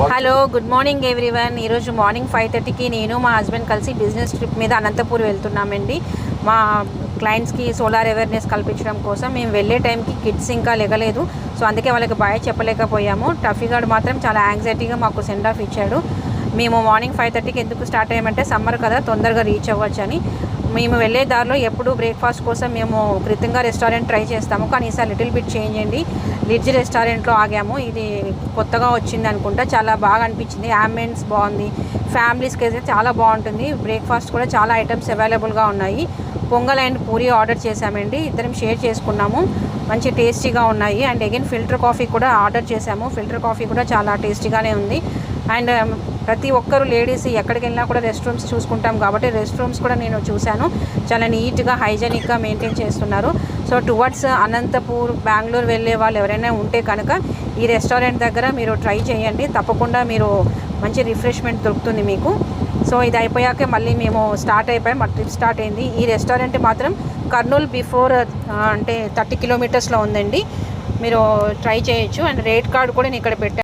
Hello good morning everyone. ఈరోజు morning 5:30కి నేను మా హస్బెండ్ కలిసి బిజినెస్ ట్రిప్ మీద అనంతపూర్ వెళ్తున్నామండి. మా క్లయింట్స్కి సోలార్ అవేర్నెస్ కల్పించడం కోసం మేము వెళ్ళే టైంకి కిడ్స్ ఇంకా లెగలేదు. సో అందుకే వాళ్ళకి బాయ్ చెప్పలేకపోయాము. టఫీగాడు మాత్రం చాలా యాంగ్జైటీగా మాకు సెండ్ ఆఫ్ ఇచ్చాడు. మేము మార్నింగ్ 5:30కి ఎందుకు స్టార్ట్ అయ్యామంటే సమ్మర్ కదా, తొందరగా రీచ్ అవ్వచ్చు అని. మేము వెళ్ళే దారిలో ఎప్పుడు బ్రేక్ఫాస్ట్ కోసం మేము కృతంగా రెస్టారెంట్ ట్రై చేస్తాము, కానీ ఈసారి లిటిల్ బిట్ చేంజ్ అండి. లిడ్జ్ రెస్టారెంట్లో ఆగాము. ఇది కొత్తగా వచ్చింది అనుకుంటా, చాలా బాగా అనిపించింది. అంబియన్స్ బాగుంది, ఫ్యామిలీస్కి అయితే చాలా బాగుంటుంది. బ్రేక్ఫాస్ట్ కూడా చాలా ఐటమ్స్ అవైలబుల్గా ఉన్నాయి. పొంగల్ అండ్ పూరి ఆర్డర్ చేశామండి, ఇద్దరం షేర్ చేసుకున్నాము. మంచి టేస్టీగా ఉన్నాయి. అండ్ అగైన్ ఫిల్టర్ కాఫీ కూడా ఆర్డర్ చేశాము. ఫిల్టర్ కాఫీ కూడా చాలా టేస్టీగానే ఉంది. అండ్ ప్రతి ఒక్కరు లేడీస్ ఎక్కడికి వెళ్ళినా కూడా రెస్ట్ రూమ్స్ చూసుకుంటాం కాబట్టి రెస్ట్ రూమ్స్ కూడా నేను చూశాను. చాలా నీట్గా హైజెనిక్గా మెయింటైన్ చేస్తున్నారు. సో టువర్డ్స్ అనంతపూర్, బెంగళూరు వెళ్ళే వాళ్ళు ఎవరైనా ఉంటే కనుక ఈ రెస్టారెంట్ దగ్గర మీరు ట్రై చేయండి. తప్పకుండా మీరు మంచి రిఫ్రెష్మెంట్ దొరుకుతుంది మీకు. సో ఇది అయిపోయాకే మళ్ళీ మేము స్టార్ట్ అయిపోయాం, మా ట్రిప్ స్టార్ట్ అయింది. ఈ రెస్టారెంట్ మాత్రం కర్నూలు బిఫోర్ అంటే 30 కిలోమీటర్స్లో ఉందండి. మీరు ట్రై చేయొచ్చు. అండ్ రేట్ కార్డ్ కూడా నేను ఇక్కడ పెట్టాను.